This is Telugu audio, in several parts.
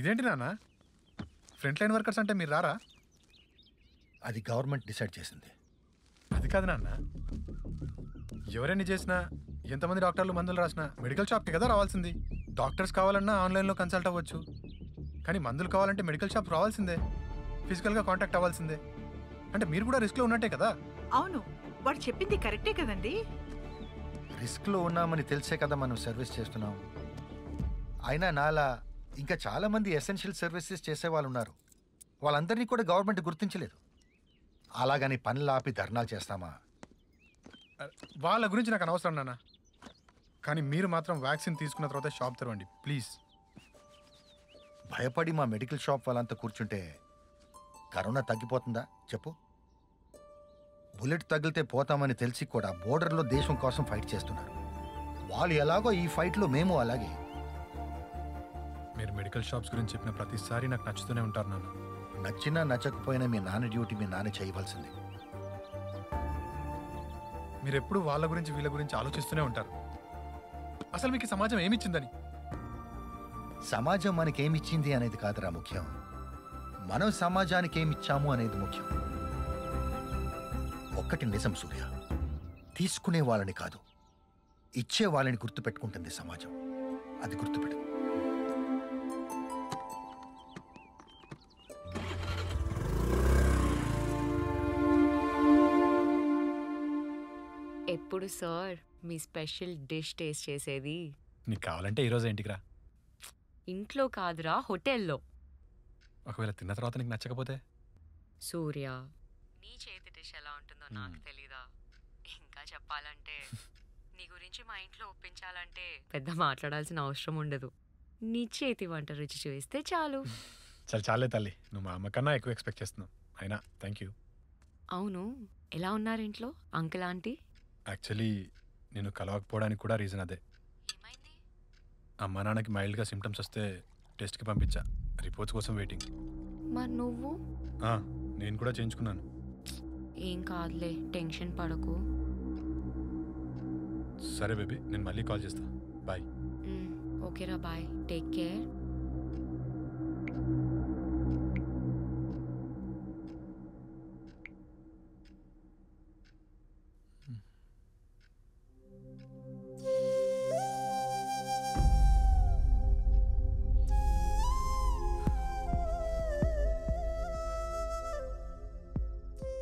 ఇదేంటి నాన్న, ఫ్రంట్ లైన్ వర్కర్స్ అంటే మీరు రారా? అది గవర్నమెంట్ డిసైడ్ చేసింది. అది కాదు నాన్న, ఎవరైనా చేసినా ఎంతమంది డాక్టర్లు మందులు రాసినా మెడికల్ షాప్కి కదా రావాల్సింది. డాక్టర్స్ కావాలన్నా ఆన్లైన్లో కన్సల్ట్ అవ్వచ్చు, కానీ మందులు కావాలంటే మెడికల్ షాప్ రావాల్సిందే, ఫిజికల్గా కాంటాక్ట్ అవ్వాల్సిందే. అంటే మీరు కూడా రిస్క్లో ఉన్నట్టే కదా? అవును, వాడు చెప్పింది కరెక్టే కదండి. రిస్క్లో ఉన్నామని తెలిసే కదా మనం సర్వీస్ చేస్తున్నాం. అయినా నాలా ఇంకా చాలామంది ఎసెన్షియల్ సర్వీసెస్ చేసేవాళ్ళు ఉన్నారు. వాళ్ళందరినీ కూడా గవర్నమెంట్ గుర్తించలేదు. అలాగని పనులు ఆపి ధర్నాలు చేస్తామా? వాళ్ళ గురించి నాకు అనవసరం నాన్న, కానీ మీరు మాత్రం వ్యాక్సిన్ తీసుకున్న తర్వాత షాప్ తెరవండి ప్లీజ్. భయపడి మా మెడికల్ షాప్ వాళ్ళంతా కూర్చుంటే కరోనా తగ్గిపోతుందా చెప్పు? బుల్లెట్ తగిలితే పోతామని తెలిసి కూడా బోర్డర్లో దేశం కోసం ఫైట్ చేస్తున్నారు. వాళ్ళు ఎలాగో ఈ ఫైట్లో మేము అలాగే. మీరు మెడికల్ షాప్స్ గురించి చెప్పిన ప్రతిసారి నాకు నచ్చుతూనే ఉంటారు నాన్న. నచ్చినా నచ్చకపోయినా మీ నాన్న డ్యూటీ మీ నాన్న చేయవలసింది. మీరు ఎప్పుడు వాళ్ళ గురించి వీళ్ళ గురించి ఆలోచిస్తూనే ఉంటారు. అసలు మీకు సమాజం ఏమిచ్చిందని? సమాజం మనకేమిచ్చింది అనేది కాదురా ముఖ్యం, మనం సమాజానికి ఏమిచ్చాము అనేది ముఖ్యం. ఒక్కటి నిజం సూర్య, తీసుకునే వాళ్ళని కాదు ఇచ్చే వాళ్ళని గుర్తుపెట్టుకుంటుంది సమాజం. అది గుర్తుపెట్టు. ఎప్పుడు సార్ మీ స్పెషల్ డిష్ టేస్ట్ చేసేది? నీకు కావాలంటే ఈరోజు ఇంటికి రా. ఇంట్లో కాదురా, హోటల్లో. ఒకవేళ తిన్న తర్వాత నీకు నచ్చకపోతే? సూర్య, నీ చేతి డిష్ ఎలా ఉంటుందో నాకు తెలీదా? ఇంకా చెప్పాలంటే నీ గురించి మా ఇంట్లో ఒప్పించాలంటే పెద్ద మాట్లాడాల్సిన అవసరం ఉండదు. నీ చేతి వంట రుచి చూస్తే చాలు. చాలే తల్లి, నువ్వు మా అమ్మ కన్నా ఎక్కువ ఎక్స్పెక్ట్ చేస్తున్నావు. అయినా థ్యాంక్ యూ. అవును, ఎలా ఉన్నారు ఇంట్లో అంకుల్ ఆంటీ? యాక్చువల్లీ నేను కలవకపోవడానికి కూడా రీజన్ అదే. ఏమైంది? అమ్మ నాన్నకి మైల్డ్గా సిమ్టమ్స్ వస్తే టెస్ట్కి పంపించా, రిపోర్ట్స్ కోసం వెయిటింగ్. మరి నువ్వు? నేను కూడా చేయించుకున్నాను. ఏం కాదులే, టెన్షన్ పడకు. సరే బేబీ, నేను మళ్ళీ కాల్ చేస్తా. బాయ్. ఓకేరా, బాయ్, టేక్ కేర్.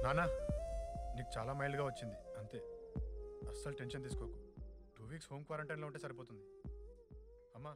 నానా, నీకు చాలా మైల్డ్గా వచ్చింది అంతే, అస్సలు టెన్షన్ తీసుకోకు. 2 వీక్స్ హోమ్ క్వారంటైన్లో ఉంటే సరిపోతుంది. అమ్మా.